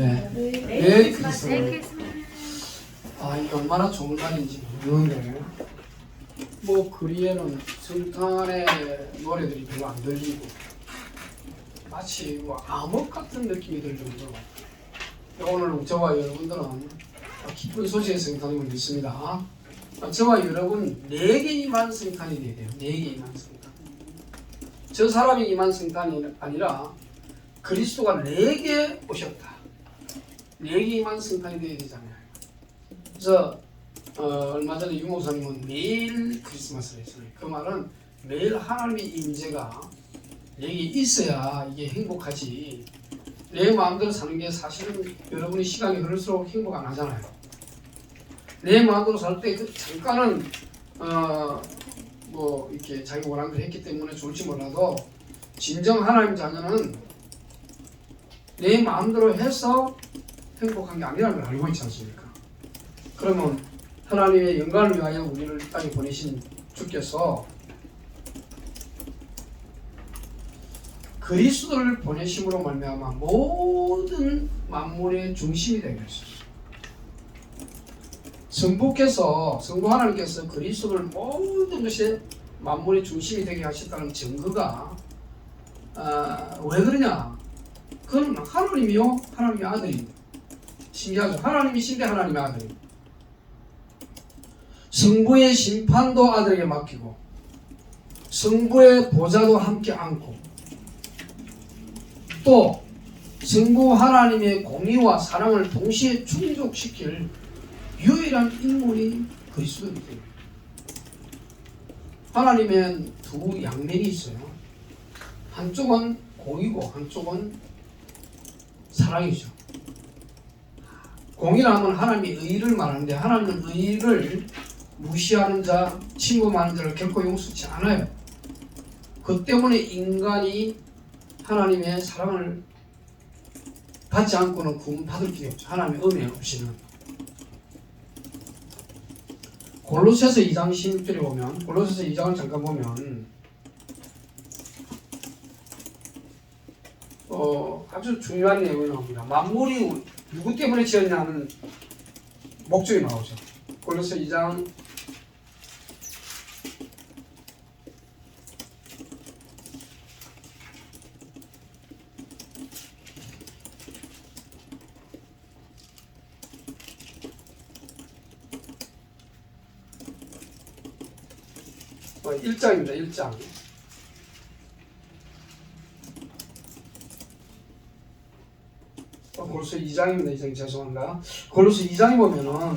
주일에 메리 크리스마스. 아, 이게 얼마나 좋은 날인지 모르는데 뭐 거리에는 성탄의 노래들이 별로 안 들리고 마치 뭐 암흑 같은 느낌이 들 정도로 오늘 저와 여러분들은 기쁜 소식의 성탄임을 믿습니다. 저와 여러분 4개 임한 성탄이 돼야 돼요. 4개 임한 성탄. 저 사람이 임한 성탄이 아니라 그리스도가 4개 오셨다. 4개 임한 성탄이 돼야 되잖아요. 그래서 얼마 전에 유 목사님은 매일 크리스마스를 했잖아요. 그 말은 매일 하나님의 임재가 내게 있어야 이게 행복하지. 내 마음대로 사는 게 사실은 여러분이 시간이 흐를수록 행복 안 하잖아요. 내 마음대로 살 때 잠깐은 뭐 이렇게 자기 원하는 걸 했기 때문에 좋을지 몰라도 진정 하나님 자녀는 내 마음대로 해서 행복한 게 아니라는 걸 알고 있지 않습니까? 그러면 하나님의 영광을 위하여 우리를 땅에 보내신 주께서 그리스도를 보내심으로 말미암아 모든 만물의 중심이 되게 하셨어요. 성부 하나님께서 그리스도를 모든 것이 만물의 중심이 되게 하셨다는 증거가 왜 그러냐? 그건 하나님이요, 하나님의 아들입니다. 신기하죠? 하나님이신데 하나님의 아들입니다. 성부의 심판도 아들에게 맡기고 성부의 보좌도 함께 안고 또 성부 하나님의 공의와 사랑을 동시에 충족시킬 유일한 인물이 그리스도입니다. 하나님은 두 양면이 있어요. 한쪽은 공의고 한쪽은 사랑이죠. 공의라면 하나님의 의를 말하는데 하나님은 의를 무시하는 자, 침범하는 자를 결코 용서치 않아요. 그 때문에 인간이 하나님의 사랑을 받지 않고는 구원받을 길이 없죠. 하나님의 은혜 없이는. 골로새서 2장 16절에 보면, 골로새서 2장을 잠깐 보면 아주 중요한 내용이 나옵니다. 만물이 누구 때문에 지었냐는 목적이 나오죠. 골로새 2장 1장입니다. 1장. 골로새 2장입니다. 2장 죄송합니다. 골로새 2장에 보면은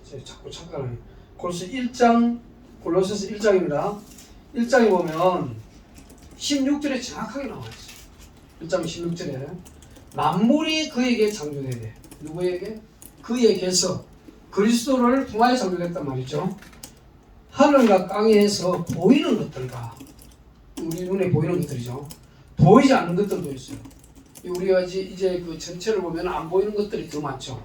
이제 자꾸 착각하네. 골로새 1장, 골로새서 1장입니다. 1장에 보면 16절에 정확하게 나와 있어요. 1장 16절에 만물이 그에게 창조돼야 돼. 누구에게? 그에게서 그리스도를 통하여 창조됐단 말이죠. 하늘과 땅에서 보이는 것들과 우리 눈에 보이는 것들이죠. 보이지 않는 것들도 있어요. 우리가 이제 그 전체를 보면 안 보이는 것들이 더 많죠.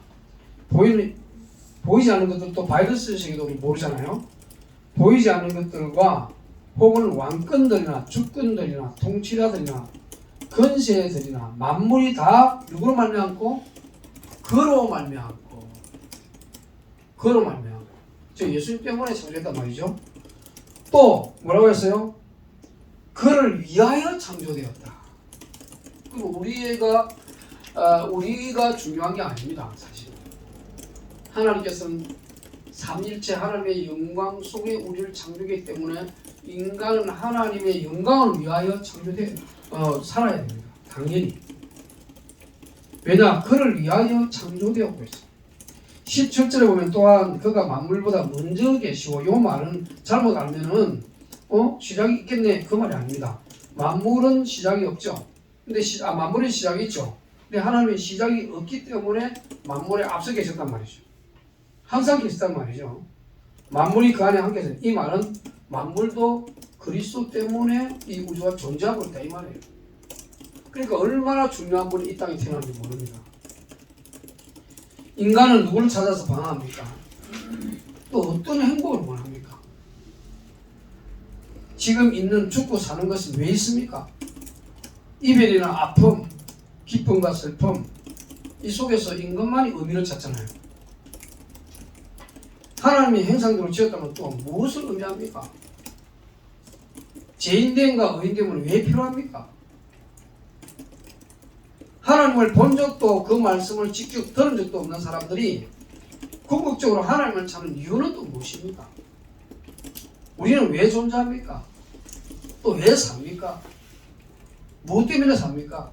보이지 않는 것들도 바이러스 세계도 우리 모르잖아요. 보이지 않는 것들과 혹은 왕권들이나 주권들이나 통치자들이나 권세들이나 만물이 다 누구로 말미암고 그로 말미암고 저 예수님 때문에 창조됐단 말이죠. 또 뭐라고 했어요? 그를 위하여 창조되었다. 그리고 우리가 중요한 게 아닙니다. 사실 하나님께서는 삼일체 하나님의 영광 속에 우리를 창조했기 때문에 인간은 하나님의 영광을 위하여 살아야 됩니다. 당연히. 왜냐? 그를 위하여 창조되었고 있어요. 17절에 보면 또한 그가 만물보다 먼저 계시고, 이 말은 잘못 알면은 시작이 있겠네, 그 말이 아닙니다. 만물은 시작이 없죠. 근데 만물은 시작이 있죠. 근데 하나님의 시작이 없기 때문에 만물에 앞서 계셨단 말이죠. 항상 계셨단 말이죠. 만물이 그 안에 함께 있어요. 이 말은 만물도 그리스도 때문에 이 우주가 존재하고 있다 이 말이에요. 그러니까 얼마나 중요한 분이 이 땅에 태어났는지 모릅니다. 인간은 누구를 찾아서 방황합니까? 또 어떤 행복을 원합니까? 지금 있는 죽고 사는 것은 왜 있습니까? 이별이나 아픔, 기쁨과 슬픔, 이 속에서 인간만이 의미를 찾잖아요. 하나님이 행상대로 지었다면 또 무엇을 의미합니까? 죄인됨과 의인됨은 왜 필요합니까? 하나님을 본 적도 그 말씀을 직접 들은 적도 없는 사람들이 궁극적으로 하나님을 찾는 이유는 또 무엇입니까? 우리는 왜 존재합니까? 또 왜 삽니까? 무엇 때문에 삽니까?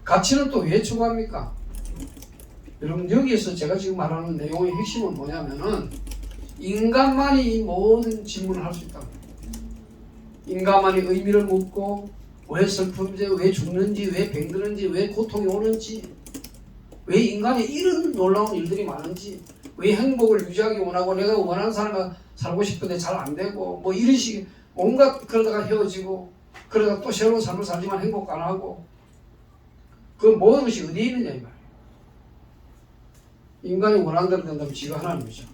가치는 또 왜 추구합니까? 여러분, 여기에서 제가 지금 말하는 내용의 핵심은 뭐냐면은 인간만이 이 모든 질문을 할 수 있다고. 인간만이 의미를 묻고 왜 슬픈지, 왜 죽는지, 왜 병드는지, 왜 고통이 오는지, 왜 인간에 이런 놀라운 일들이 많은지, 왜 행복을 유지하기 원하고 내가 원하는 사람과 살고 싶은데 잘 안 되고 뭐 이런 식의 온갖 그러다가 헤어지고 그러다가 또 새로운 삶을 살지만 행복 안 하고 그 모든 것이 어디에 있느냐 이 말이에요. 인간이 원하는 대로 된다면 지가 하나님이죠.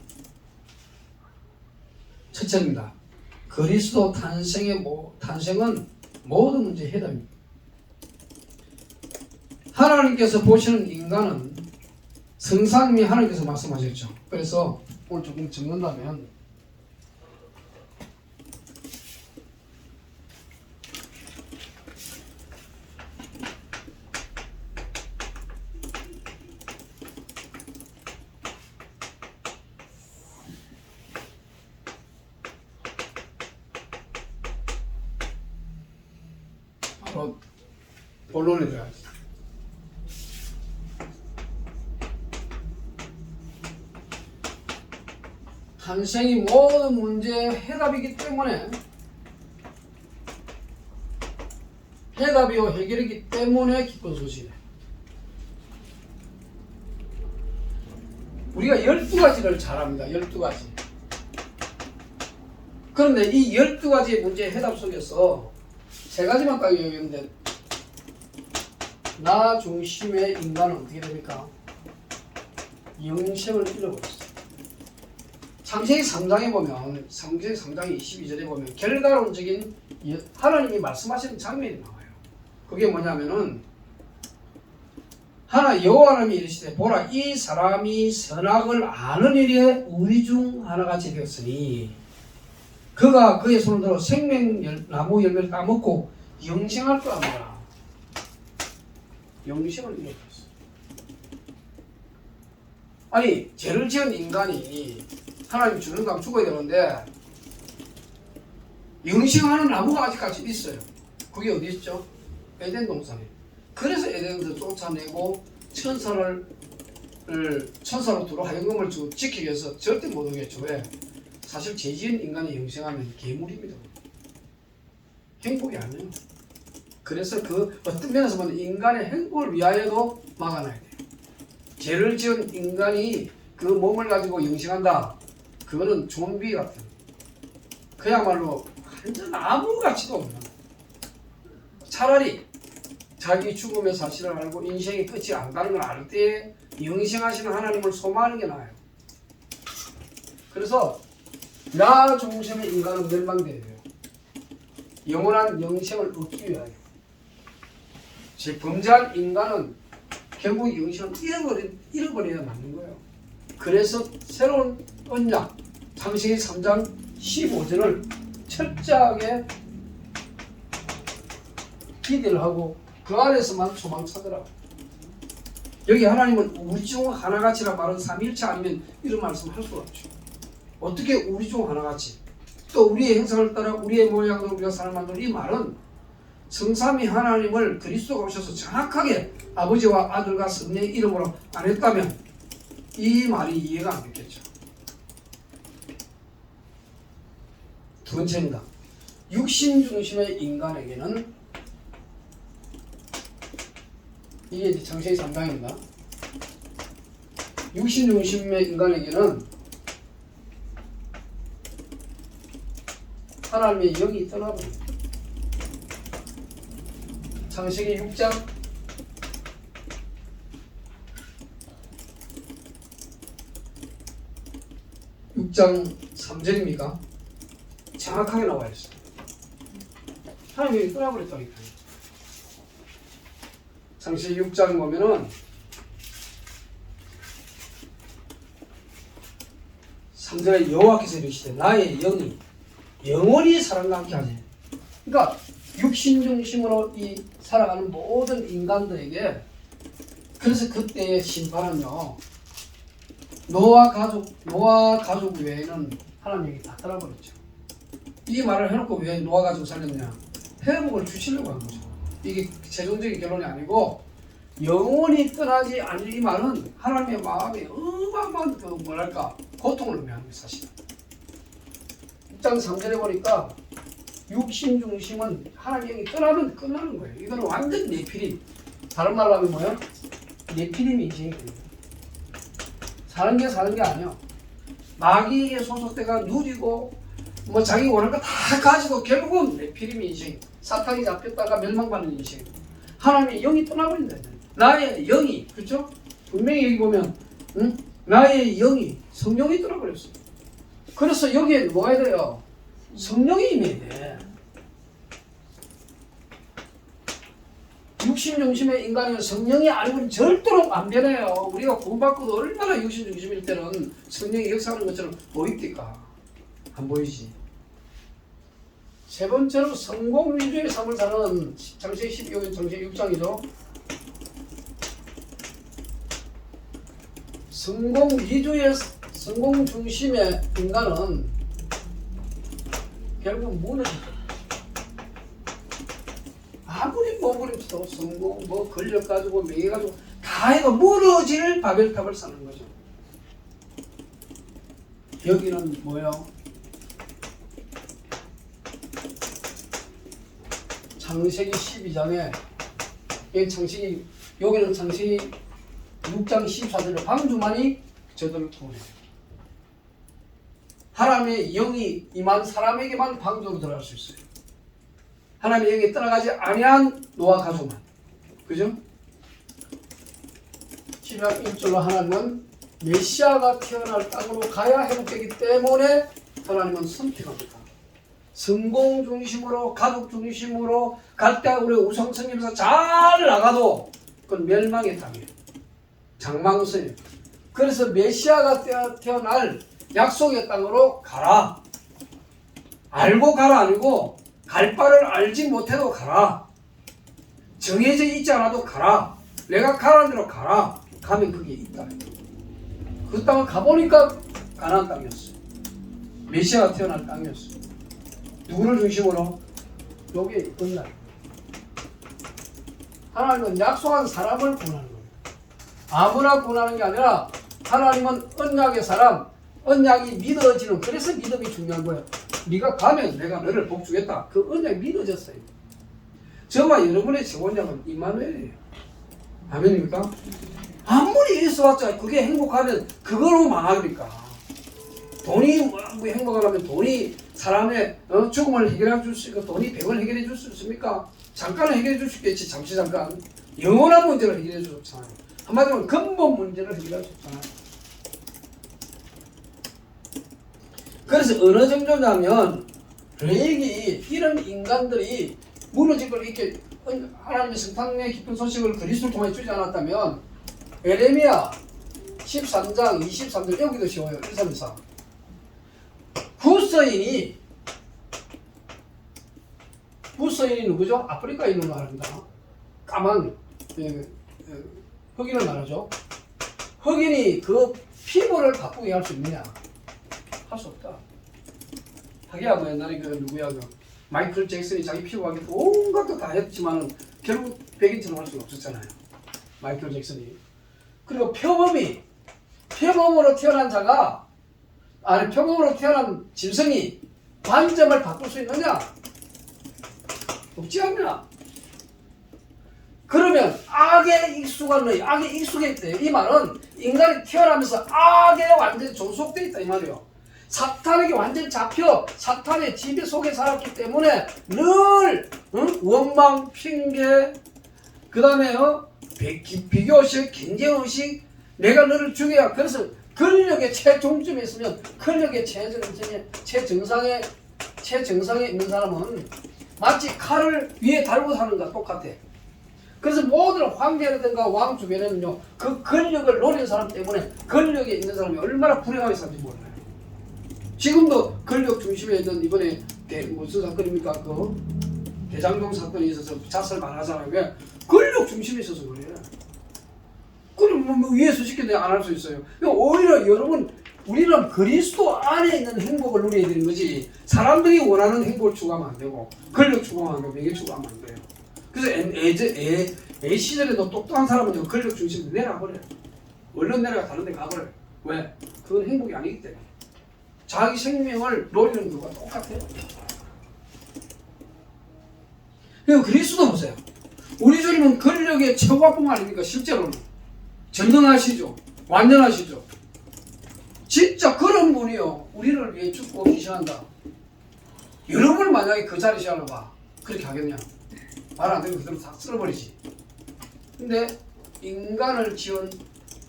첫째입니다. 그리스도 탄생은 모든 문제의 해답입니다. 하나님께서 보시는 인간은 성삼위 하나님께서 말씀하셨죠. 그래서 오늘 조금 적는다면 바로 본론에 들어가죠. 탄생이 모든 문제의 해답이기 때문에 해답이요 해결이기 때문에 기쁜 소식이에요. 우리가 12가지를 잘합니다. 12가지. 그런데 이 12가지의 문제의 해답 속에서 3가지만 딱 얘기했는데 나 중심의 인간은 어떻게 됩니까? 영생을 잃어버렸어요. 창세기 3장에 보면 창세기 3장 22절에 보면 결과론적인 하나님이 말씀하시는 장면이 나와요. 그게 뭐냐면은 여호와 하나님이 이르시되 보라 이 사람이 선악을 아는 일에 우리 중 하나같이 되었으니 그가 그의 손을 들어 생명나무 열매를 따먹고 영생할 거 아니라 영생을 잃어버렸어요. 아니 죄를 지은 인간이 하나님 주는 거 죽어야 되는데 영생하는 나무가 아직까지 있어요. 그게 어디 있죠? 에덴 동산에. 그래서 에덴에서 쫓아내고 천사로 하여금을 지키기 위해서 절대 못 오겠죠. 왜? 사실 죄 지은 인간이 영생하면 괴물입니다. 행복이 아니에요. 그래서 그 어떤 면에서 보면 인간의 행복을 위하여도 막아놔야 돼요. 죄를 지은 인간이 그 몸을 가지고 영생한다. 그거는 좀비 같은, 그야말로 완전 아무 가치도 없는, 차라리 자기 죽음의 사실을 알고 인생의 끝이 안다는 걸 알 때 영생하시는 하나님을 소망하는 게 나아요. 그래서 나 중심의 인간은 멸망돼야 돼요. 영원한 영생을 얻기 위하여. 즉 범죄한 인간은 결국 영생을 잃어버려야 맞는 거예요. 그래서 새로운 언약 창세기 3장 15절을 철저하게 기대를 하고 그 안에서만 소망 찾으라고. 여기 하나님은 우리 중 하나같이라 말은 삼위일체 아니면 이런 말씀 할 수가 없죠. 어떻게 우리 중 하나같이 또 우리의 형상을 따라 우리의 모양으로 우리가 사람 만든 이 말은 성삼위 하나님을 그리스도가 오셔서 정확하게 아버지와 아들과 성령의 이름으로 안 했다면 이 말이 이해가 안 됐겠죠. 두 번째입니다. 육신 중심의 인간에게는 이게 이제 창세기 3장입니다. 육신 중심의 인간에게는 하나님의 영이 떠나버립니다. 창세기 6장 6장 3절입니까? 정확하게 나와 있어요. 하나님이 떠나버렸다니까요. 창세기 6장 보면은 3절에 여호와께서 이르시되 나의 영이 영원히 사람과 함께 하지. 그러니까 육신 중심으로 이 살아가는 모든 인간들에게, 그래서 그때의 심판은요, 노아 가족 외에는 하나님이 다 떠나버렸죠. 이 말을 해놓고 왜 노아 가족 살렸냐? 회복을 주시려고 한 거죠. 이게 최종적인 결론이 아니고, 영원히 떠나지 않을 이 말은 하나님의 마음에 어마어마한 그 뭐랄까 고통을 의미하는 게 사실이에요. 6장 3절에 보니까 육신 중심은 하나님이 떠나면 끝나는 거예요. 이거는 완전 네피림. 다른 말로 하면 뭐예요? 네피림이 인생이 됩니다. 사는 게 아니에요. 마귀에 소속돼가 누리고 뭐 자기 원하는 거 다 가지고 결국은 네피림이 인생. 사탄이 잡혔다가 멸망받는 인생. 하나님의 영이 떠나버린다. 나의 영이, 그렇죠? 분명히 여기 보면 나의 영이, 성령이 떠나버렸어요. 그래서 여기에 뭐가 돼요? 성령이 임해야 돼. 육신 중심의 인간은 성령이 아니면 절대로 안 변해요. 우리가 구원받고도 얼마나 육신 중심일 때는 성령이 역사하는 것처럼 보입니까? 안 보이지. 세 번째로 성공 위주의 삶을 사는 창세기 12장, 창세기 6장이죠. 성공 중심의 인간은 결국 무너지죠. 아무리 몸부림쳐도 성공, 뭐 권력 가지고 명예 가지고 다 해도 무너질 바벨탑을 사는 거죠. 여기는 뭐예요? 창세기 12장에 여기는 창세기 6장 14절에 방주만이 저들을 통해요. 하나님의 영이 임한 사람에게만 방주로 들어갈 수 있어요. 하나님의 영이 떠나가지 아니한 노아 가족만. 그죠? 12장 1절로 하나님은 메시아가 태어날 땅으로 가야 회복되기 때문에 하나님은 선택합니다. 성공 중심으로, 가족 중심으로 갈 때 우리 우상숭배에서 잘 나가도 그건 멸망의 땅이에요. 장망성이에요. 그래서 메시아가 태어날 약속의 땅으로 가라. 알고 가라 아니고 갈 바를 알지 못해도 가라. 정해져 있지 않아도 가라. 내가 가라는 대로 가라. 가면 그게 있다. 그 땅을 가보니까 가나안 땅이었어요. 메시아가 태어날 땅이었어요. 누구를 중심으로? 여기에 끝나요. 하나님은 약속한 사람을 구원하는 거예요. 아무나 구원하는 게 아니라 하나님은 언약의 사람, 언약이 믿어지는, 그래서 믿음이 중요한 거예요. 네가 가면 내가 너를 복주겠다. 그 언약이 믿어졌어요. 저와 여러분의 언약은 임마누엘이에요. 아멘입니까? 아무리 있어봤자 그게 행복하면 그걸로 망하니까. 돈이 뭐 행복을 하면 돈이 사람의 죽음을 해결해 줄 수 있고 돈이 병을 해결해 줄 수 있습니까? 잠깐은 해결해 줄 수 있겠지. 잠시 잠깐. 영원한 문제를 해결해 줄 수 없잖아요. 한마디로 근본 문제를 해결할 수 없잖아요. 그래서 어느 정도냐면 레이기 이런 인간들이 무너진 걸 이렇게 하나님의 성탄의 깊은 소식을 그리스도를 통해 주지 않았다면 에레미야 13장 23절 여기도 쉬워요. 1, 3, 2, 4 후서인이 누구죠? 아프리카에 있는 나라입니다. 까만 흑인을 말하죠. 흑인이 그 피부를 바꾸게 할 수 있느냐? 할 수 없다. 하기야 옛날에 그 누구야 그 마이클 잭슨이 자기 피부 하기 온갖 거 다 했지만은 결국 백인처럼 할 수는 없었잖아요. 마이클 잭슨이. 그리고 표범으로 태어난 자가 표범으로 태어난 짐승이 관점을 바꿀 수 있느냐? 없지 않냐? 그러면 악에 익숙한 너희, 악에 익숙했대요. 이 말은 인간이 태어나면서 악에 완전히 종속되어 있다 이 말이에요. 사탄에게 완전히 잡혀 사탄의 지배 속에 살았기 때문에 늘 원망, 핑계, 그 다음에 비교의식, 경쟁의식, 내가 너를 죽여야. 그래서 권력의 최종점에 있으면 권력의 최정상에 있는 사람은 마치 칼을 위에 달고 사는 것과 똑같아. 그래서 모든 황제라든가 왕 주변에는요, 그 권력을 노리는 사람 때문에 권력에 있는 사람이 얼마나 불행하게 사는지 몰라요. 지금도 권력 중심에 있는 이번에 무슨 사건입니까? 그 대장동 사건이 있어서 자살 많아잖아요. 왜? 권력 중심에 있어서 그래요. 그럼 뭐 위에서 시키는데 안 할 수 있어요. 오히려 여러분, 우리는 그리스도 안에 있는 행복을 누려야 되는 거지, 사람들이 원하는 행복을 추구하면 안 되고 권력 추구하면 안 되고 명예 추구하면 안 돼요. 그래서 애 시절에도 똑똑한 사람은 권력 중심으로 내려가버려요. 얼른 내려가 다른 데 가버려요. 왜? 그건 행복이 아니기 때문에. 자기 생명을 노리는 거가 똑같아요. 그리고 그리스도 보세요. 우리 주님은 권력의 최고봉 아닙니까? 실제로는 전능하시죠. 완전하시죠. 진짜 그런 분이요, 우리를 위해 죽고 희생한다. 여러분을 만약에 그 자리에 시험해봐, 그렇게 하겠냐? 말 안 되면 그대로 다 쓸어버리지. 근데 인간을 지은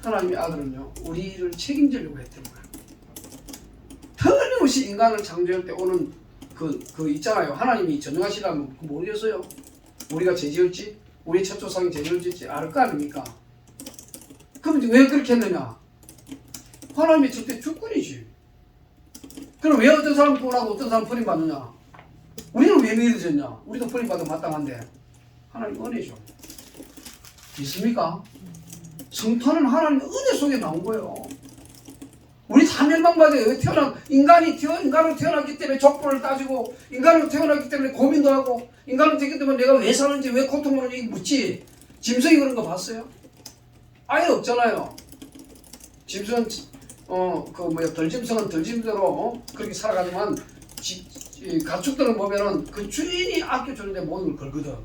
하나님의 아들은요, 우리를 책임지려고 했던 거예요. 틀림없이 인간을 창조할 때 오는 그 있잖아요. 하나님이 전능하시라면 모르겠어요. 우리가 죄지었지? 우리 첫 조상이 죄를 짓지? 알 거 아닙니까? 그럼 왜 그렇게 했느냐? 하나님이 절대 주권이지. 그럼 왜 어떤 사람 구원하고 어떤 사람 버림받느냐? 우리는 왜 믿어졌냐? 우리도 버림받아 마땅한데. 하나님 은혜죠. 믿습니까? 성탄은 하나님의 은혜 속에 나온 거예요. 우리 다 멸망받아요. 인간으로 태어났기 때문에 족보를 따지고, 인간으로 태어났기 때문에 고민도 하고, 인간으로 태어났기 때문에 내가 왜 사는지, 왜 고통을 하는지 묻지. 짐승이 그런 거 봤어요? 아예 없잖아요. 짐승은 덜짐승은 덜짐대로 그렇게 살아가지만 가축들은 보면은 그 주인이 아껴주는데 모든 걸 걸거든.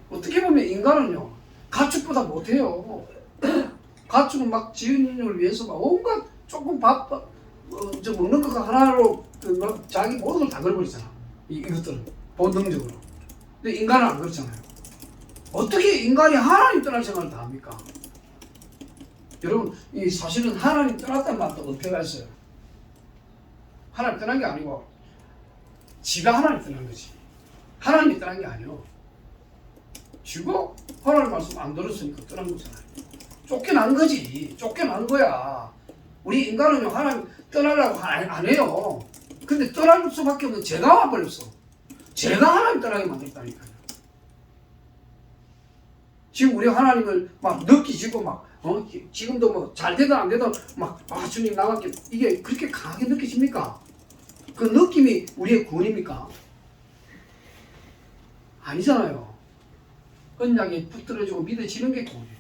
어떻게 보면 인간은요, 가축보다 못해요. 가축은 막 지은을 위해서 막 온갖 조금 먹는 거 하나로 자기 모든 걸 다 걸어버리잖아. 이것들은 본능적으로. 근데 인간은 안 그렇잖아요. 어떻게 인간이 하나님 떠날 생각을 다 합니까? 여러분, 이 사실은 하나님 떠났다는 말도 어폐가 있어요. 하나님 떠난 게 아니고 지가 하나님 떠난 거지. 하나님이 떠난 게 아니요. 지가 하나님 말씀 안 들었으니까 떠난 거잖아요. 쫓겨난 거지. 쫓겨난 거야. 우리 인간은요, 하나님 떠나려고 안 해요. 근데 떠날 수밖에 없는 죄가 와버렸어. 죄가 하나님 떠나게 만들었다니까요. 지금 우리 하나님을 막 느끼시고 지금도 뭐 잘 되든 안 되든 주님 나갈게, 이게 그렇게 강하게 느껴집니까? 그 느낌이 우리의 구원입니까? 아니잖아요. 언약에 붙들어지고 믿어지는 게 구원이에요.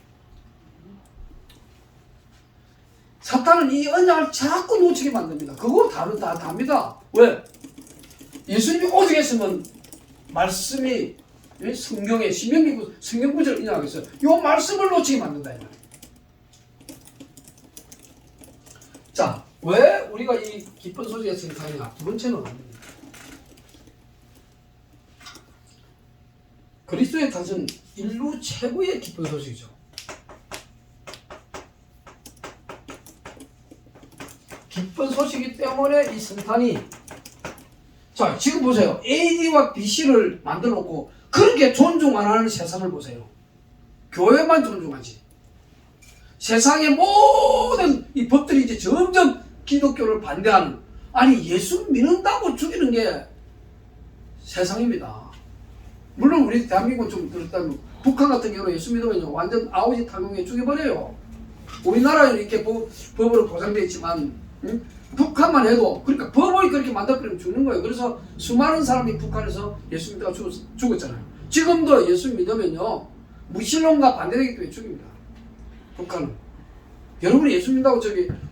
사탄은 이 언약을 자꾸 놓치게 만듭니다. 그거 다 답니다. 왜? 예수님이 오직 했으면 말씀이 성경에 신명기 성경 구절을 인용하겠어요. 이 말씀을 놓치게 만든다 이 말이에요. 자, 왜 우리가 이 기쁜 소식에 승탄이냐? 두 번째는 그리스도의 탄생은 인류 최고의 기쁜 소식이죠. 기쁜 소식이기 때문에 이 성탄이, 자, 지금 보세요. AD와 BC를 만들어 놓고 그렇게 존중 안 하는 세상을 보세요. 교회만 존중하지. 세상의 모든 이 법들이 이제 점점 기독교를 반대하는, 아니 예수 믿는다고 죽이는 게 세상입니다. 물론 우리 대한민국은 좀 그렇다면 북한 같은 경우는 예수 믿으면 완전 아우지 탐욕에 죽여버려요. 우리나라에는 이렇게 법으로 보장되어 있지만 북한만 해도, 그러니까 법을 그렇게 만들어버리면 죽는 거예요. 그래서 수많은 사람이 북한에서 예수 믿다가 죽었잖아요. 지금도 예수 믿으면요, 무신론과 반대되기 때문에 죽입니다. 북한은. 여러분이 예수 믿다고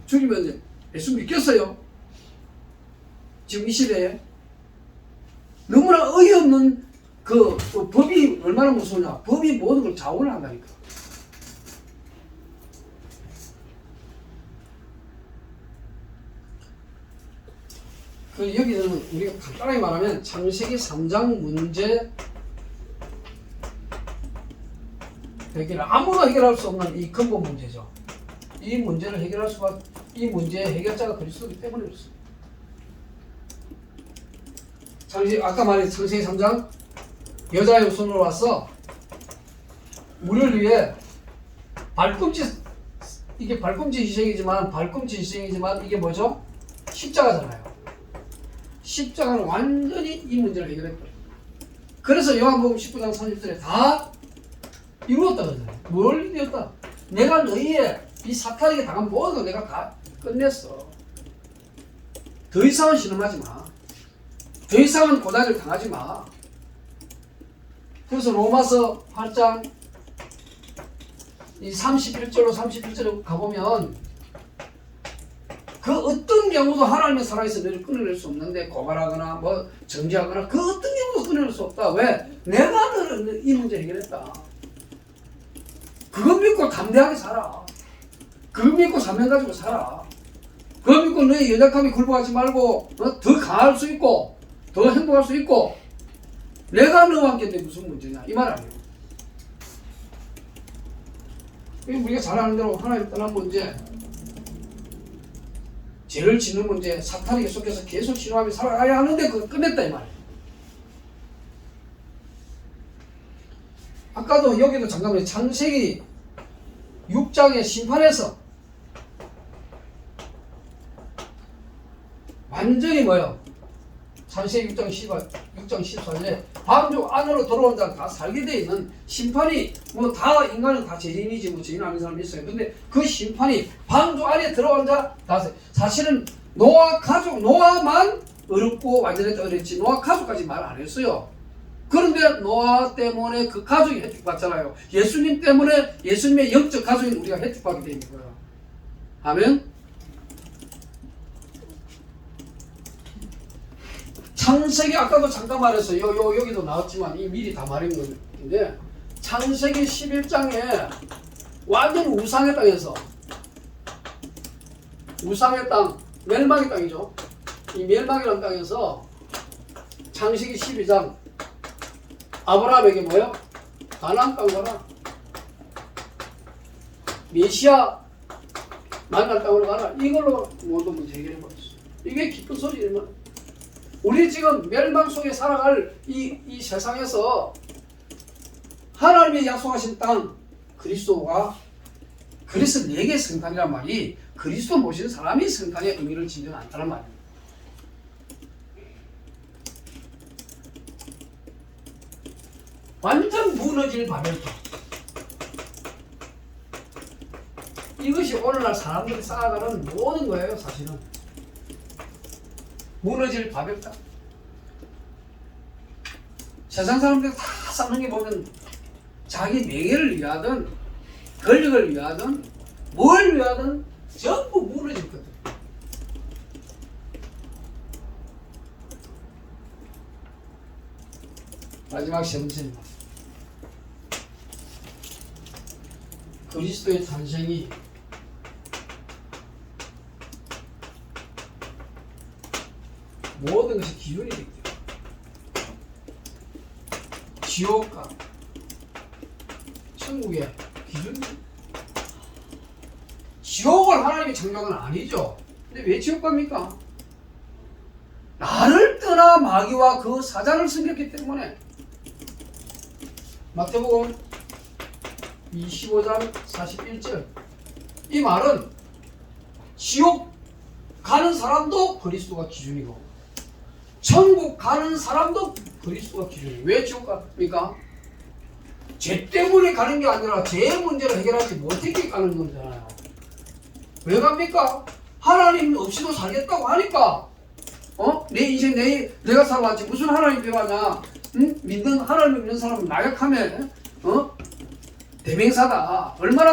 죽이면 예수 믿겠어요? 지금 이 시대에 너무나 어이없는 그 법이 얼마나 무서우냐. 법이 모든 걸 좌우를 한다니까. 여기서는 우리가 간단하게 말하면 창세기 3장 문제 해결, 아무나 해결할 수 없는 이 근본 문제죠. 이 문제를 해결할 수가 이 문제의 해결자가 그리스도이기 때문에 그렇습니다. 아까 말했던 창세기 3장 여자의 손으로 와서 우리를 위해 이게 발꿈치 희생이지만 이게 뭐죠? 십자가잖아요. 십자가는 완전히 이 문제를 해결했거든요. 그래서 요한복음 19장 30절에 다 이루었다 그러잖아요. 뭘 이루었다? 내가 너희의 이 사탄에게 당한 모든 걸 내가 다 끝냈어. 더 이상은 신음하지 마. 더 이상은 고난을 당하지 마. 그래서 로마서 8장 이 31절로 가보면 그 어떤 경우도 하나님의 살아있어 너를 끊어낼 수 없는데 고발하거나 뭐 정지하거나 그 어떤 경우도 끊어낼 수 없다. 왜? 내가 너를 이 문제 해결했다. 그거 믿고 담대하게 살아. 그거 믿고 사명 가지고 살아. 그거 믿고 너의 연약함에 굴복하지 말고 더 강할 수 있고 더 행복할 수 있고 내가 너와 함께인데 무슨 문제냐 이 말 아니에요. 우리가 잘 아는 대로 하나님 떠난 문제, 죄를 짓는 문제, 사탄에게 속해서 계속 신호하며 살아가야 하는데 그걸 끝냈다 이 말이에요. 아까도 여기도 잠깐만 창세기 6장의 심판에서 완전히 뭐요? 창세기 6장 14절에 방주 안으로 들어온 자는 다 살게 돼 있는 심판이 뭐 다 인간은 다 죄인이지 뭐 죄인 아닌 사람이 있어요. 근데 그 심판이 방주 안에 들어온 자 다 사실은 노아만 어렵고 완전히 어렵지 노아 가족까지 말 안 했어요. 그런데 노아 때문에 그 가족이 혜택받잖아요. 예수님 때문에 예수님의 영적 가족인 우리가 혜택받게 되는 거예요. 아멘. 창세기 아까도 잠깐 말했어요. 여기도 나왔지만 이 미리 다 말한 건데 창세기 11장에 완전 우상의 땅에서 우상의 땅, 멸망의 땅이죠. 이 멸망이라는 땅에서 창세기 12장 아브라함에게 뭐요? 가나안 땅 가라. 메시아 만날 땅으로 가라. 이걸로 모든 문제 해결해 버렸어. 이게 기쁜 소리지만 우리 지금 멸망 속에 살아갈 이 세상에서 하나님의 약속하신 땅 그리스도가 그래서 내게 성탄이란 말이 그리스도 모신 사람이 성탄의 의미를 진정 않다는 말입니다. 완전 무너질 바벨탑. 이것이 오늘날 사람들이 쌓아가는 모든 거예요. 사실은 무너질 바벨탑. 세상 사람들이 다 쌓는 게 보면 자기 명예를 위하든 권력을 위하든 뭘 위하든 전부 무너질 거든. 마지막 세 번째입니다. 그리스도의 탄생이 모든 것이 기준이 되기 때문에 지옥과 천국의 기준, 지옥을 하나님이 창조한 건 아니죠. 근데 왜 지옥 갑니까? 나를 떠나 마귀와 그 사자를 섬겼기 때문에. 마태복음 25장 41절 이 말은 지옥 가는 사람도 그리스도가 기준이고 천국 가는 사람도 그리스도가 기준이에요. 왜 지옥 갑니까? 죄 때문에 가는 게 아니라 죄의 문제를 해결하지 못했기 가는 거잖아요. 왜 갑니까? 하나님 없이도 살겠다고 하니까 내 인생 내가 살아왔지 무슨 하나님 필요하냐. 믿는 하나님을 믿는 사람은 나약하면 대명사다. 얼마나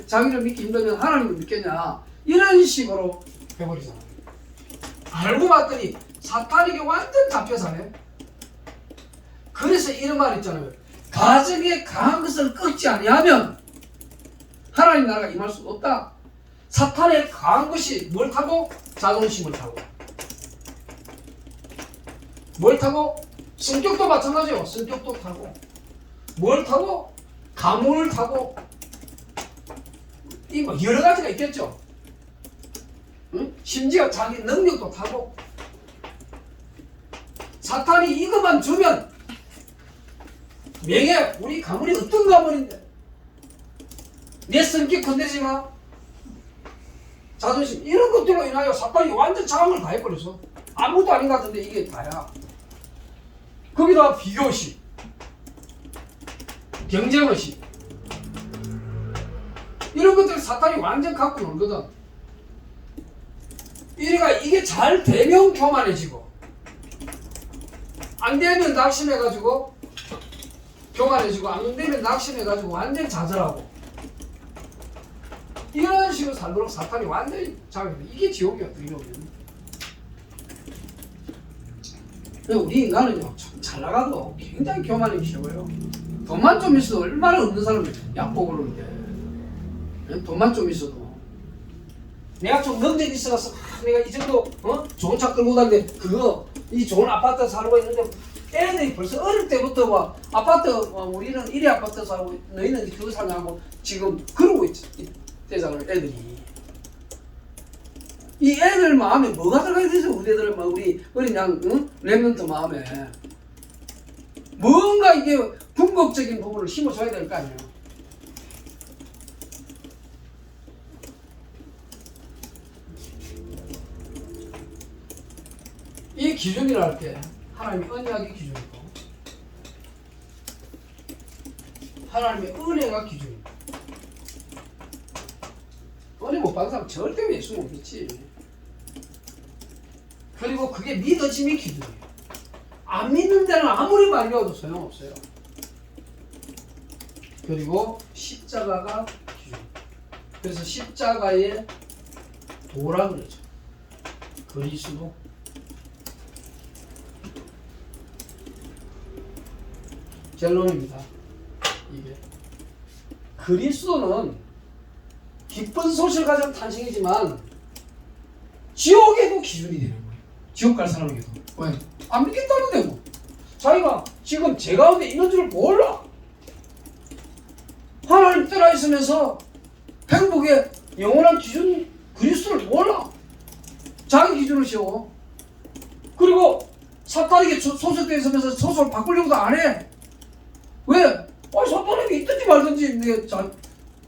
자기를 믿기 힘들면 하나님을 믿겠냐. 이런 식으로 해버리잖아. 알고 봤더니 사탄에게 완전 잡혀 사네. 그래서 이런 말 있잖아요. 가정에 강한 것을 끊지 아니하면 하나님 나라가 임할 수 없다. 사탄의 강한 것이 뭘 타고? 자존심을 타고. 뭘 타고? 성격도 마찬가지요. 성격도 타고. 뭘 타고? 가문을 타고. 이 뭐 여러 가지가 있겠죠. 응? 심지어 자기 능력도 타고. 사탄이 이것만 주면 명예, 우리 가문이 어떤 가문인데 내 성격 건드리지 마, 자존심, 이런 것들로 인하여 사탄이 완전 장악을 다 해버렸어. 아무것도 아닌 것 같은데 이게 다야. 거기다가 비교의식, 경쟁의식, 이런 것들을 사탄이 완전 갖고 놀거든. 이래가 이게 잘 되면 교만해지고, 안 되면 낙심해가지고 교만해지고, 안 되면 낙심해가지고 완전 좌절하고, 이런 식으로 살도록 사탄이 완전히 장악해. 이게 지옥이야, 어떻게 보면. 우리 인간은요, 잘 나가도 굉장히 교만이 쉬워요. 돈만 좀 있어도 얼마나 없는 사람이 약복을 하는데, 돈만 좀 있어도 내가 좀 능력이 있어서 내가 이 정도 좋은 차 끌고 다니는데, 그거 이 좋은 아파트 살고 있는데 애들이 벌써 어릴 때부터 막 아파트 우리는 이리 아파트 살고 너희는 그거 사냐고 지금 그러고 있대잖아요. 애들이. 이 애들 마음에 뭐가 들어가야 되죠? 우리 애들은 막 우리 어린 양 랩런트 마음에 뭔가 이게 궁극적인 부분을 심어줘야 될 거 아니에요. 이 기준이라 할 때 하나님의 언약이 기준이고 하나님의 은혜가 기준이고, 은혜 못 받은 사람 절대 예수 못 믿지. 그리고 그게 믿어짐이 기준이에요. 안 믿는 데는 아무리 많이 배워도 소용없어요. 그리고 십자가가 기준. 그래서 십자가의 도라 그러죠. 그리스도. 결론입니다. 이게 그리스도는 기쁜 소식을 가진 탄생이지만 지옥에도 기준이 되는 거예요. 지옥 갈 사람에게도. 왜? 안 믿겠다는데 뭐. 자기가 지금 제 가운데 있는 줄 몰라. 하나님 따라 있으면서 행복의 영원한 기준 그리스도를 몰라. 자기 기준을 세워. 그리고 사탄에게 소속되어 있으면서 소속을 바꾸려고도 안 해. 왜? 사탄에게 있든지 말든지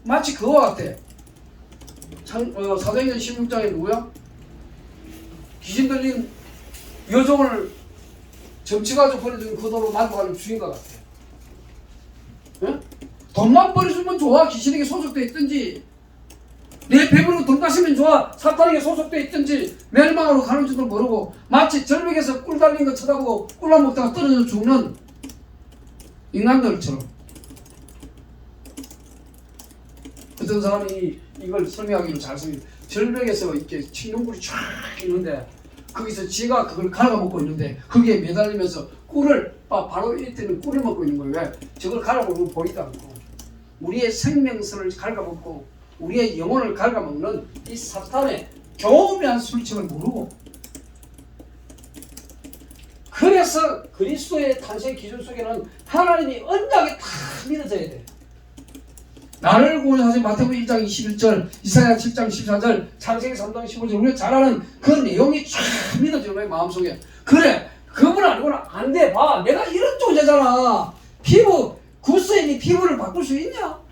마치 그와 같아. 사도행전 16장에 누구야? 귀신 들린 여종을 점치가지고 버려준 그 돈으로 만족하는 주인과 같아. 응? 돈만 버려주면 좋아. 귀신에게 소속돼 있든지, 내 배부르고 돈 가시면 좋아. 사탄에게 소속돼 있든지 멸망으로 가는 줄도 모르고 마치 절벽에서 꿀 달린 거 쳐다보고 꿀만 먹다가 떨어져 죽는 인간들처럼. 어떤 사람이 이걸 설명하기로 잘 설명해요. 절벽에서 이렇게 칡눈꿀이 쫙 있는데 거기서 지가 그걸 갈아먹고 있는데 거기에 매달리면서 꿀을 바로 이때는 꿀을 먹고 있는 거예요. 왜? 저걸 갈아먹으면 보이도 않고 우리의 생명선을 갉아먹고 우리의 영혼을 갉아먹는 이 사탄의 교묘한 술책을 모르고, 그래서 그리스도의 탄생 기준 속에는 하나님이 언약이 다 믿어져야 돼. 나를 구원하신 마태복음 1장 21절, 이사야 7장 14절, 창세기 3장 15절, 우리가 잘 아는 그 내용이 쫙 믿어지는 거야, 마음속에. 그래, 그분 아니고는 안 돼. 봐, 내가 이런 존재잖아. 피부, 구스인이 피부를 바꿀 수 있냐?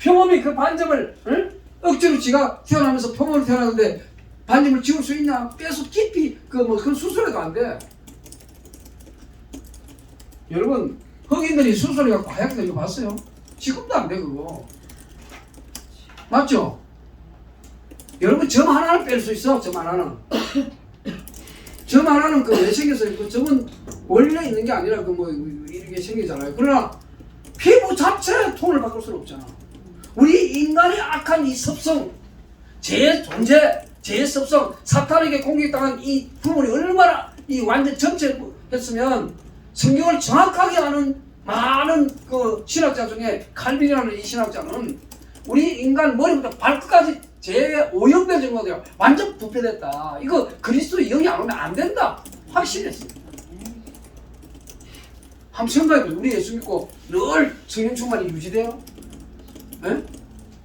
표범이 그 반점을 억지로 지가 태어나면서 표범으로 태어났는데 반점을 지울 수 있냐? 빼서 깊이 그 수술해도 안 돼. 여러분, 흑인들이 수술해갖고 하얗게 된 거 봤어요? 지금도 안 돼, 그거. 맞죠? 여러분, 점 하나는 뺄 수 있어, 점 하나는. 점 하나는 그 왜 생겼어? 그 점은 원래 있는 게 아니라 이렇게 생기잖아요. 그러나 피부 자체의 톤을 바꿀 수는 없잖아. 우리 인간의 악한 이 습성, 제 존재, 제 습성, 사탄에게 공격당한 이 부분이 얼마나 이 완전 정체했으면 성경을 정확하게 아는 많은 그 신학자 중에 칼빈이라는 이 신학자는 우리 인간 머리부터 발끝까지 오염된 정도가 완전 부패됐다. 이거 그리스도의 영이 안 오면 안 된다. 확신했습니다. 한번 생각해보세요. 우리 예수 믿고 늘 성령 충만이 유지돼요? 네?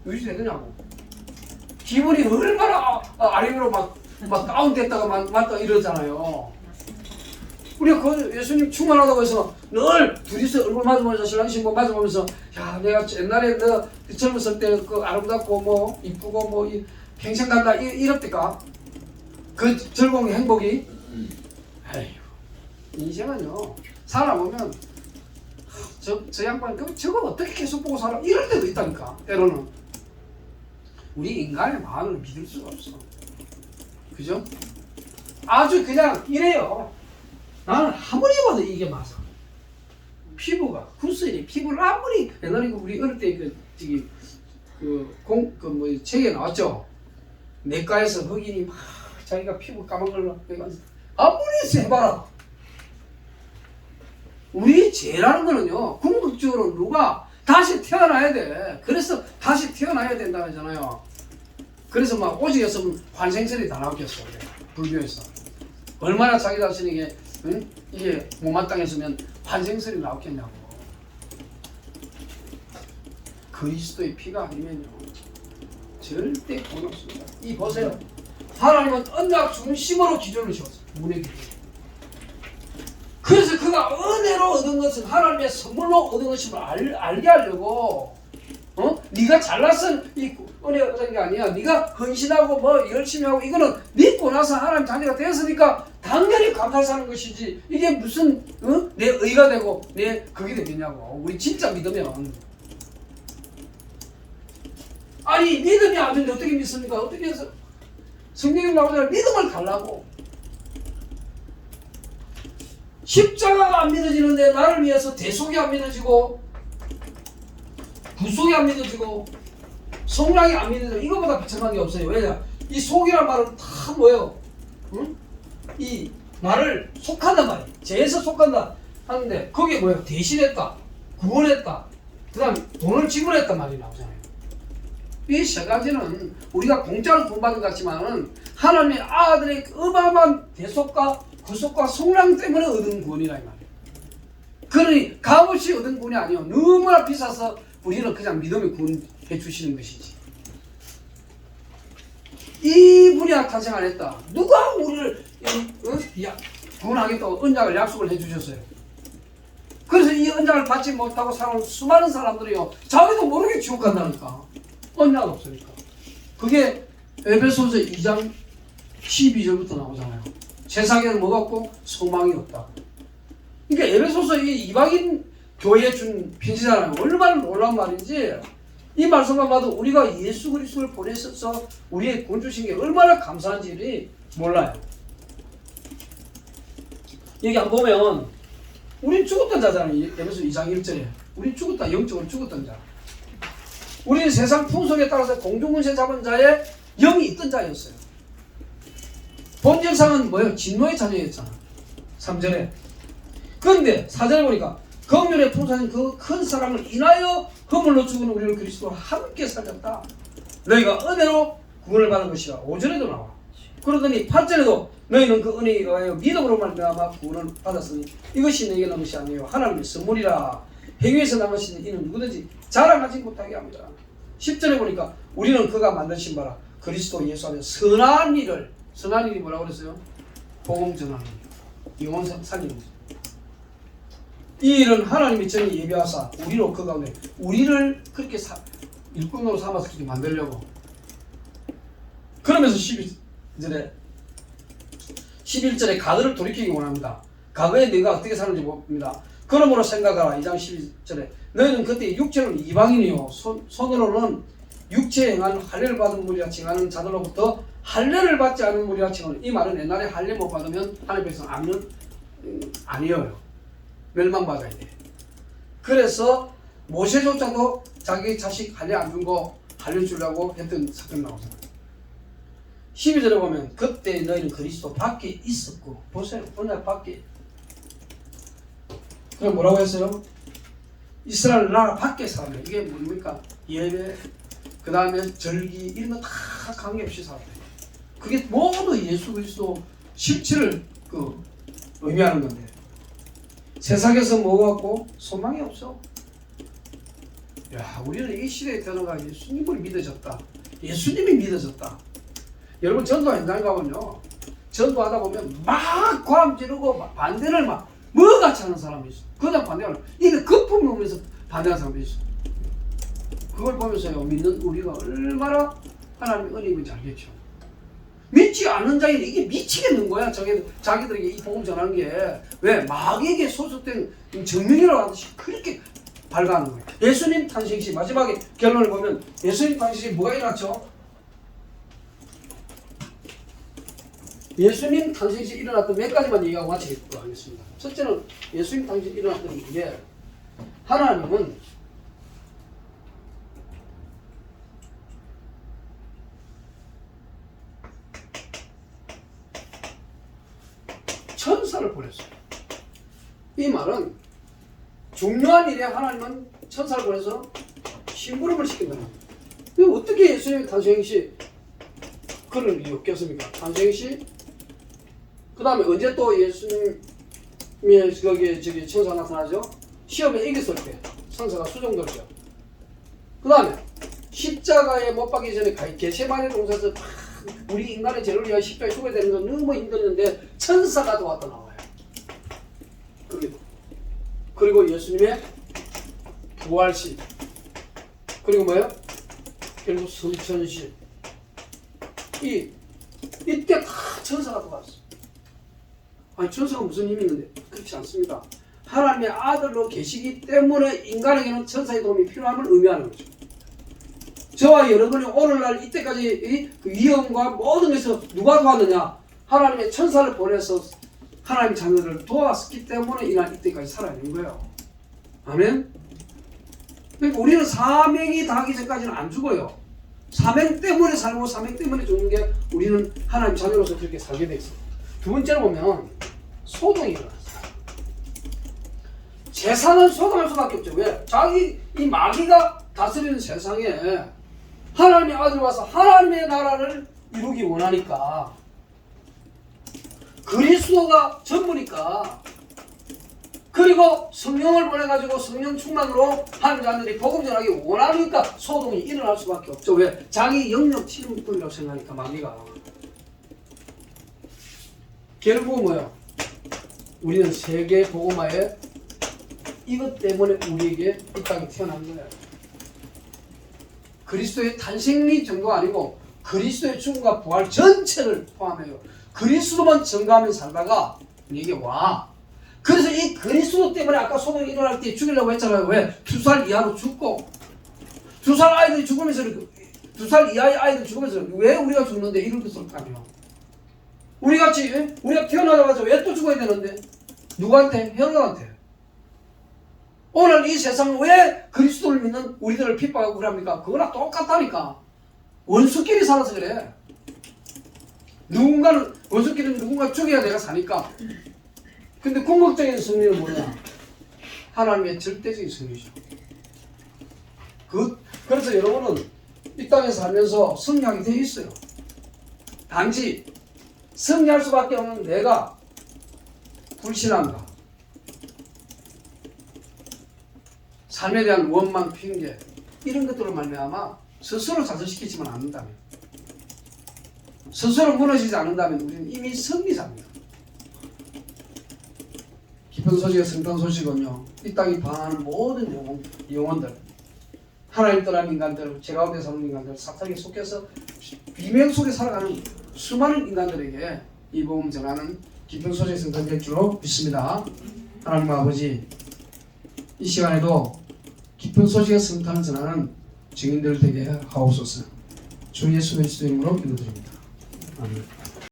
유지되느냐고. 기분이 얼마나 아래로 막 다운됐다가 맞다 이러잖아요. 우리가 그 예수님 충만하다고 해서 늘 둘이서 얼굴 맞으면서 신랑 신부 맞으면서 야 내가 옛날에 너 젊었을 때 그 아름답고 뭐 이쁘고 뭐 평생 간다 이럽니까? 그 즐거운 행복이? 에휴, 인생은요 살아보면 저 양반 저거 어떻게 계속 보고 살아? 이럴 때도 있다니까. 때로는 우리 인간의 마음을 믿을 수가 없어. 그죠? 아주 그냥 이래요. 나는 아무리 봐도 이게 맞아. 피부가 구슬이 피부를 아무리 옛날에 우리 어릴 때 뭐 책에 나왔죠. 내과에서 흑인이 막 자기가 피부 까만 걸로 아무리 세봐라. 우리 죄라는 거는요 궁극적으로 누가 다시 태어나야 돼. 그래서 다시 태어나야 된다 하잖아요. 그래서 막 오직에서 환생설이 다 나왔겠어. 불교에서 얼마나 자기 자신에게 응? 이게 못마땅했으면 환생설이 나왔겠냐고. 그리스도의 피가 아니면요 절대 권 없습니다. 이 보세요. 하나님은 언약 중심으로 기준을 세웠어요. 문의 기준. 그래서 그가 은혜로 얻은 것은 하나님의 선물로 얻은 것임을 알게 하려고 네가 잘나서 이 은혜 얻은 게 아니야. 네가 헌신하고 뭐 열심히 하고 이거는 믿고 나서 하나님 자녀가 되었으니까 당연히 감사하는 것이지 이게 무슨 내 의가 되고 내 그게 되겠냐고. 우리 진짜 믿으면 아니 믿음이 안 되는데 어떻게 믿습니까? 어떻게 해서 성경에 나오잖아요. 믿음을 달라고. 십자가가 안 믿어지는데 나를 위해서 대속이 안 믿어지고 구속이 안 믿어지고 성량이 안 믿어지고 이거보다 비참한 게 없어요. 왜냐? 이 속이란 말은 다 뭐예요? 응? 이 나를 속한단 말이에요. 죄에서 속한다 하는데 거기에 뭐예요? 대신했다, 구원했다, 그 다음에 돈을 지불했단 말이 나오잖아요. 이 세 가지는 우리가 공짜로 돈 받은 것 같지만은 하나님의 아들의 어마어마한 대속과 구속과 성량 때문에 얻은 구원이라 이 말이에요. 그러니 값없이 얻은 구원이 아니요 너무나 비싸서 우리는 그냥 믿음에 구원해 주시는 것이지. 이분이 탄생 안 했다. 누가 우리를 구원하겠다고 언약을 약속을 해 주셨어요. 그래서 이 언약을 받지 못하고 살아온 수많은 사람들이요 자기도 모르게 지옥 간다니까. 언약 없으니까. 그게 에베소서 2장 12절부터 나오잖아요. 세상에는 뭐가 없고 소망이 없다. 그러니까 에베소서 이 이방인 교회에 준 편지잖아요. 얼마나 놀라운 말인지 이 말씀만 봐도 우리가 예수 그리스도를 보내셔서 우리의 구원 주신 게 얼마나 감사한지 몰라요. 여기 안 보면 우린 죽었던 자잖아요. 에베소 2장 1절에 우린 죽었다. 영적으로 죽었던 자. 우리는 세상 풍속에 따라서 공중문세 잡은 자의 영이 있던 자였어요. 본질상은 뭐예요? 진노의 자녀였잖아. 3절에. 그런데 4절에 보니까 긍휼의 풍성한 그 큰 사랑을 인하여 허물로 죽은 우리를 그리스도와 함께 살렸다. 너희가 은혜로 구원을 받은 것이라. 5절에도 나와. 그러더니 8절에도 너희는 그 은혜에 의하여 믿음으로 말미암아 구원을 받았으니 이것이 너희에게 난 것이 아니에요 하나님의 선물이라. 행위에서 난 것이 이는 누구든지 자랑하지 못하게 합니다. 10절에 보니까 우리는 그가 만드신 바라 그리스도 예수 안에 선한 일을, 선한 일이 뭐라고 그랬어요? 복음 전하는 일, 영혼 살리는 일. 이 일은 하나님이 전에 예비하사 우리로 그 가운데 우리를 그렇게 일꾼으로 삼아서 그렇게 만들려고. 그러면서 11절에 가드를 돌이키기 원합니다. 과거에 네가 어떻게 사는지 봅니다. 그러므로 생각하라. 2장 12절에 너희는 그때 육체는 이방인이요 손으로는 육체에 행하는 할례를 받은 무리라 칭하는 자들로부터 할례를 받지 않은 무리라 칭하는. 이 말은 옛날에 할례 못 받으면 하나님 백성 아니에요. 멸망받아야 돼. 그래서 모세조차도 자기 자식 할례 안 준 거 할례 주려고 했던 사건 나오잖아요. 12절에 보면 그때 너희는 그리스도 밖에 있었고. 보세요. 언약 밖에. 그럼 뭐라고 했어요? 이스라엘 나라 밖에 살아요. 이게 뭡니까? 예배, 그 다음에 절기 이런 거 다 관계없이 살아요. 그게 모두 예수 그리스도 실체를 의미하는 건데 세상에서 뭐가 없고 소망이 없어. 야, 우리는 이 시대에 태어나가 예수님을 믿어졌다. 예수님이 믿어졌다. 여러분 전도 현장 가면요, 전도하다 보면 막 고함 지르고 막 반대를 막 뭐같이 하는 사람이 있어. 그냥 반대하는, 입에 거품이 오면서 반대하는 사람이 있어. 그걸 보면서요, 믿는 우리가 얼마나 하나님의 은혜인지 알겠죠. 믿지 않는 자에게 이게 미치겠는 거야. 자기들에게 이 복음 전하는 게. 왜? 마귀에게 소속된 정령이라고 하듯이 그렇게 발광하는 거예요. 예수님 탄생시 마지막에 결론을 보면 예수님 탄생시 뭐가 일어났죠? 예수님 탄생시 일어났던 몇 가지만 얘기하고 마치도록 하겠습니다. 첫째는 예수님 탄생시 일어났던 게, 하나님은 천사를 보냈어요. 이 말은 중요한 일에 하나님은 천사를 보내서 심부름을 시킨다는 겁니다. 어떻게 예수님의 탄생시 그런 일이 없겠습니까? 탄생시, 그 다음에 언제 또 예수님의 거기에 천사 나타나죠? 시험에 이겼을 때 천사가 수종됐죠. 그 다음에 십자가에 못 박기 전에 겟세마네 동산에서 우리 인간의 죄를 위하여 십자가에 죽어야 되는 건 너무 힘들는데 천사가 도왔다 나와요. 그리고 예수님의 부활시, 그리고 뭐예요? 결국 성천시. 이때 다 천사가 도왔어. 아니, 천사가 무슨 힘이 있는데? 그렇지 않습니다. 하나님의 아들로 계시기 때문에 인간에게는 천사의 도움이 필요함을 의미하는 거죠. 저와 여러분이 오늘날 이때까지 그 위험과 모든 것에서 누가 도왔느냐? 하나님의 천사를 보내서 하나님 자녀들을 도왔기 때문에 이날 이때까지 살아있는 거예요. 아멘? 그러니까 우리는 사명이 다하기 전까지는 안 죽어요. 사명 때문에 살고 사명 때문에 죽는 게 우리는 하나님 자녀로서 그렇게 살게 돼 있어요. 두 번째로 보면 소동이 일어났어요. 재산은 소동할 수밖에 없죠. 왜? 이 마귀가 다스리는 세상에 하나님의 아들이 와서 하나님의 나라를 이루기 원하니까, 그리스도가 전부니까, 그리고 성령을 보내가지고 성령 충만으로 하나님 자녀들이 복음 전하기 원하니까 소동이 일어날 수밖에 없죠. 왜? 자기 영역 침범이라고 생각하니까 마귀가. 결국은 뭐예요? 우리는 세계 복음화에 이것 때문에 우리에게 이 땅에 태어난 거예요. 그리스도의 탄생리 정도가 아니고 그리스도의 죽음과 부활 전체를 포함해요. 그리스도만 증거하며 살다가 이게 와. 그래서 이 그리스도 때문에 아까 소동이 일어날 때 죽이려고 했잖아요. 왜? 2살 이하로 죽고, 2살 아이들이 죽으면서, 2살 이하의 아이들 죽으면서 왜 우리가 죽는데 이런 것을 하며, 우리같이 우리가 태어나자마자 왜 또 죽어야 되는데? 누구한테? 헤롯한테. 오늘 이 세상은 왜 그리스도를 믿는 우리들을 핍박하고 그럽니까? 그거랑 똑같다니까. 원수끼리 살아서 그래. 원수끼리는 누군가 죽여야 내가 사니까. 근데 궁극적인 승리는 뭐냐? 하나님의 절대적인 승리죠. 그래서 여러분은 이 땅에 살면서 승리하게 되어 있어요. 단지 승리할 수밖에 없는 내가 불신한가, 삶에 대한 원망, 핑계, 이런 것들을 말미암아 스스로 좌절시키지만 않는다면, 스스로 무너지지 않는다면 우리는 이미 승리자입니다. 기쁜 소식의 성탄 소식은요, 이 땅에 방하는 모든 영혼들, 하나님 떠난 인간들, 죄 가운데 사는 인간들, 사탄에게 속해서 비명 속에 살아가는 수많은 인간들에게 이 복음 전하는 기쁜 소식의 성탄 될 줄로 믿습니다. 하나님 아버지, 이 시간에도 기쁜 소식의 성탄을 전하는 증인들 되게 하옵소서. 주 예수 그리스도 이름으로 기도드립니다. 아멘.